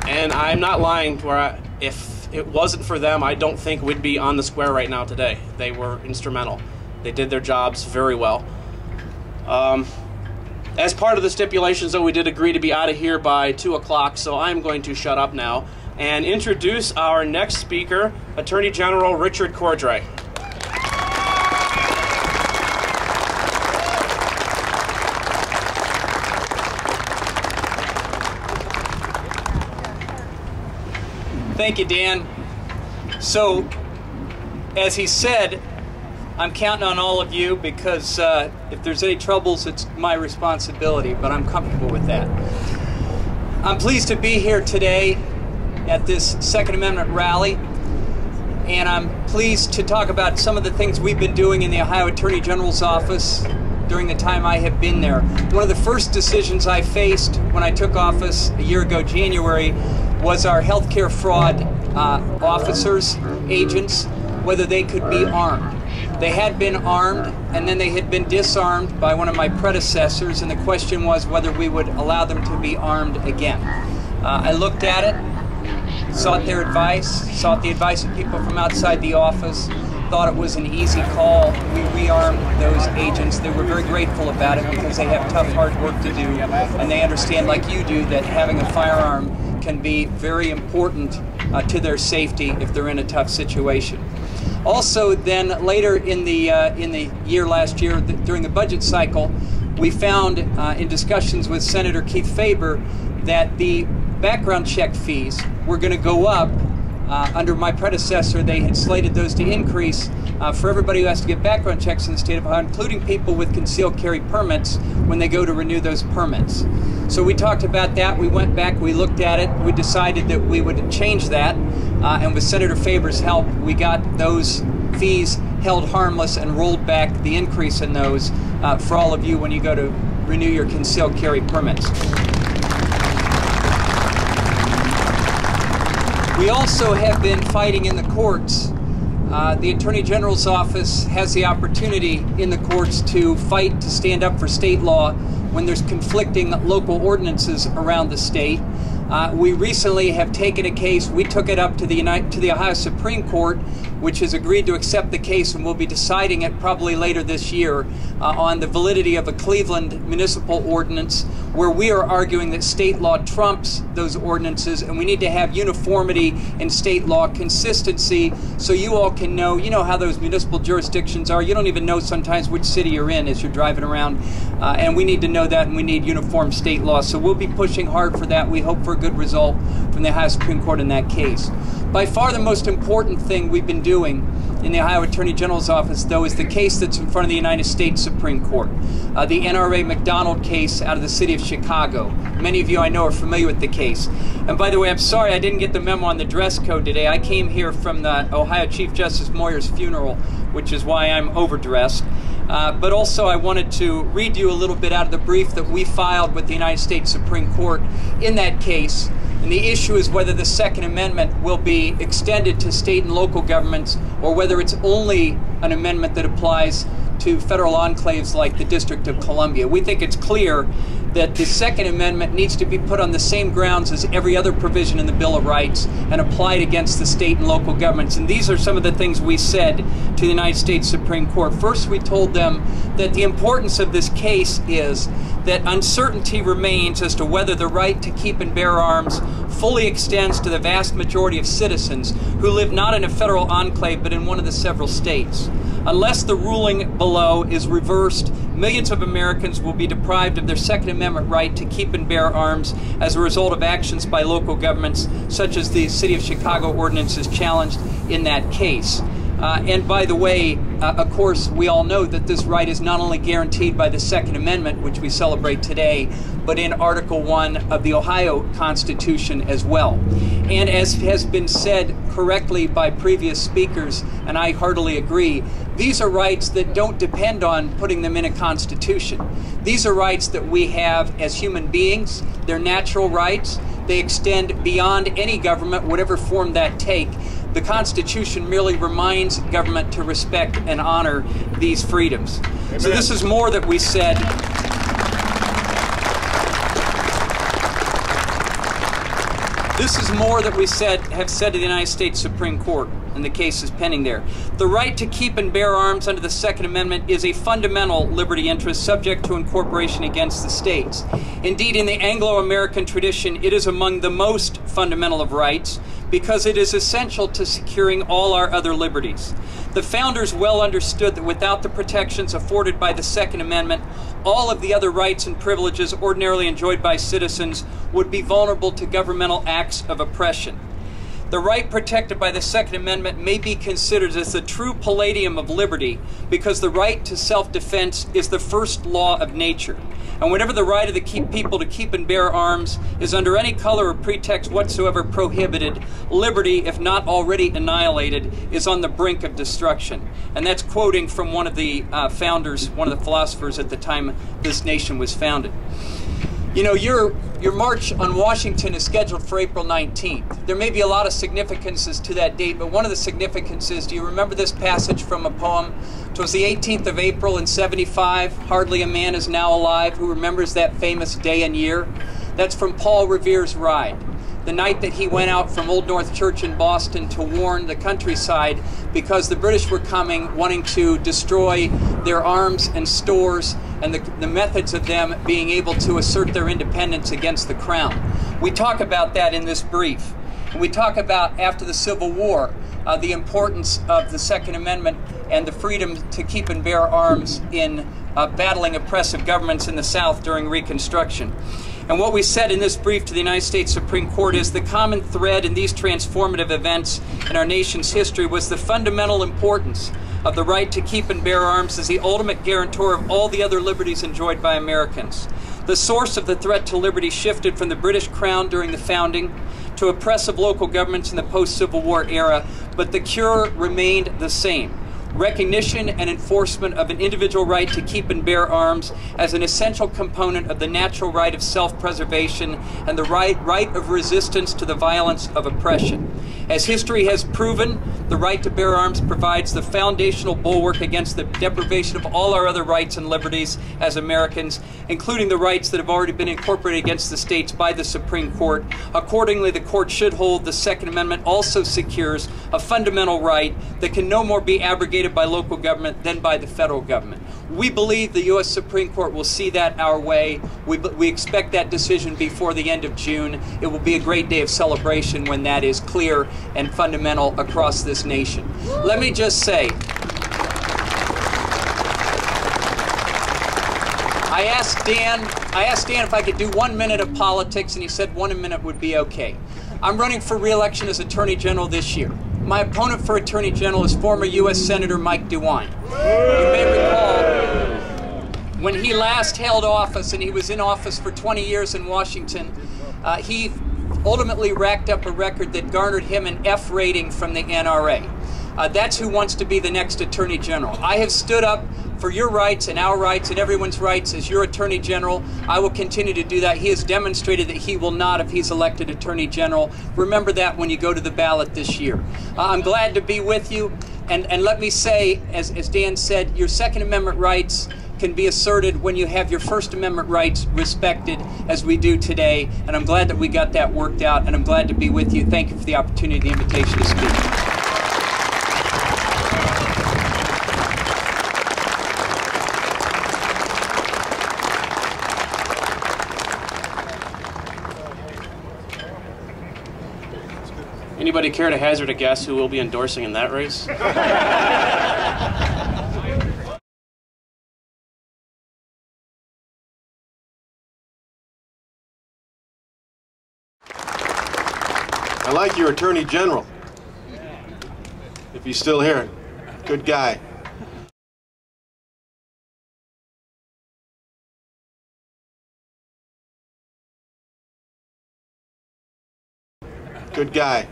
And I'm not lying, if it wasn't for them, I don't think we'd be on the square right now today. They were instrumental. They did their jobs very well. As part of the stipulations, though, we did agree to be out of here by 2 o'clock, so I'm going to shut up now and introduce our next speaker, Attorney General Richard Cordray. Thank you, Dan. So, as he said, I'm counting on all of you because if there's any troubles, it's my responsibility, but I'm comfortable with that. I'm pleased to be here today at this Second Amendment rally, and I'm pleased to talk about some of the things we've been doing in the Ohio Attorney General's office during the time I have been there. One of the first decisions I faced when I took office a year ago, January, was our healthcare fraud officers, agents, whether they could be armed. They had been armed, and then they had been disarmed by one of my predecessors, and the question was whether we would allow them to be armed again. I looked at it, sought their advice, sought the advice of people from outside the office, thought it was an easy call. We rearmed those agents. They were very grateful about it because they have tough, hard work to do, and they understand, like you do, that having a firearm can be very important to their safety if they're in a tough situation. Also, then later in the year last year, during the budget cycle, we found in discussions with Senator Keith Faber that the background check fees were going to go up. Under my predecessor, they had slated those to increase for everybody who has to get background checks in the state of Ohio, including people with concealed carry permits when they go to renew those permits. So we talked about that. We went back, we looked at it, we decided that we would change that, and with Senator Faber's help, we got those fees held harmless and rolled back the increase in those for all of you when you go to renew your concealed carry permits. We also have been fighting in the courts. The Attorney General's office has the opportunity in the courts to fight to stand up for state law when there's conflicting local ordinances around the state. We recently have taken a case. We took it up to the Ohio Supreme Court, which has agreed to accept the case, and we'll be deciding it probably later this year on the validity of a Cleveland municipal ordinance, where we are arguing that state law trumps those ordinances, and we need to have uniformity in state law, consistency, so you all can know. You know how those municipal jurisdictions are. You don't even know sometimes which city you're in as you're driving around, and we need to know that, and we need uniform state law. So we'll be pushing hard for that. We hope for a good result from the Ohio Supreme Court in that case. By far the most important thing we've been doing in the Ohio Attorney General's office, though, is the case that's in front of the United States Supreme Court, the NRA McDonald case out of the city of Chicago. Many of you I know are familiar with the case. And by the way, I'm sorry I didn't get the memo on the dress code today. I came here from the Ohio Chief Justice Moyer's funeral, which is why I'm overdressed. But also I wanted to read you a little bit out of the brief that we filed with the United States Supreme Court in that case. And the issue is whether the Second Amendment will be extended to state and local governments, or whether it's only an amendment that applies to federal enclaves like the District of Columbia. We think it's clear that the Second Amendment needs to be put on the same grounds as every other provision in the Bill of Rights and applied against the state and local governments. And these are some of the things we said to the United States Supreme Court. First, we told them that the importance of this case is that uncertainty remains as to whether the right to keep and bear arms fully extends to the vast majority of citizens who live not in a federal enclave but in one of the several states. Unless the ruling below is reversed, millions of Americans will be deprived of their Second Amendment right to keep and bear arms as a result of actions by local governments, such as the City of Chicago ordinances challenged in that case. And by the way, of course, we all know that this right is not only guaranteed by the Second Amendment, which we celebrate today, but in Article 1 of the Ohio Constitution as well. And as has been said correctly by previous speakers, and I heartily agree, these are rights that don't depend on putting them in a constitution. These are rights that we have as human beings. They're natural rights. They extend beyond any government, whatever form that take. The Constitution merely reminds government to respect and honor these freedoms. Amen. So this is more that we said. This is more that we have said to the United States Supreme Court, and the case is pending there. The right to keep and bear arms under the Second Amendment is a fundamental liberty interest subject to incorporation against the states. Indeed, in the Anglo-American tradition, it is among the most fundamental of rights because it is essential to securing all our other liberties. The founders well understood that without the protections afforded by the Second Amendment, all of the other rights and privileges ordinarily enjoyed by citizens would be vulnerable to governmental acts of oppression. The right protected by the Second Amendment may be considered as the true palladium of liberty because the right to self-defense is the first law of nature. And whenever the right of the people to keep and bear arms is under any color or pretext whatsoever prohibited, liberty, if not already annihilated, is on the brink of destruction. And that's quoting from one of the founders, one of the philosophers at the time this nation was founded. You know, your march on Washington is scheduled for April 19th. There may be a lot of significances to that date, but one of the significances, do you remember this passage from a poem? It was the 18th of April in 75. Hardly a man is now alive who remembers that famous day and year. That's from Paul Revere's Ride, the night that he went out from Old North Church in Boston to warn the countryside because the British were coming, wanting to destroy their arms and stores and the methods of them being able to assert their independence against the crown. We talk about that in this brief. And we talk about, after the Civil War, the importance of the Second Amendment and the freedom to keep and bear arms in battling oppressive governments in the South during Reconstruction. And what we said in this brief to the United States Supreme Court is the common thread in these transformative events in our nation's history was the fundamental importance of the right to keep and bear arms as the ultimate guarantor of all the other liberties enjoyed by Americans. The source of the threat to liberty shifted from the British Crown during the founding to oppressive local governments in the post-Civil War era, but the cure remained the same. Recognition and enforcement of an individual right to keep and bear arms as an essential component of the natural right of self-preservation and the right of resistance to the violence of oppression. As history has proven, the right to bear arms provides the foundational bulwark against the deprivation of all our other rights and liberties as Americans, including the rights that have already been incorporated against the states by the Supreme Court. Accordingly, the court should hold the Second Amendment also secures a fundamental right that can no more be abrogated by local government than by the federal government. We believe the U.S. Supreme Court will see that our way. We expect that decision before the end of June. It will be a great day of celebration when that is clear and fundamental across this nation. Let me just say, I asked Dan if I could do 1 minute of politics, and he said 1 minute would be okay. I'm running for re-election as Attorney General this year. My opponent for Attorney General is former U.S. Senator Mike DeWine. You may recall when he last held office, and he was in office for 20 years in Washington, he ultimately racked up a record that garnered him an F rating from the NRA. That's who wants to be the next Attorney General. I have stood up for your rights and our rights and everyone's rights as your Attorney General. I will continue to do that. He has demonstrated that he will not if he's elected Attorney General. Remember that when you go to the ballot this year. I'm glad to be with you. And let me say, as Dan said, your Second Amendment rights can be asserted when you have your First Amendment rights respected, as we do today. And I'm glad that we got that worked out, and I'm glad to be with you. Thank you for the opportunity, the invitation to speak. Anybody care to hazard a guess who will be endorsing in that race? I like your Attorney General. If he's still here. Good guy. Good guy.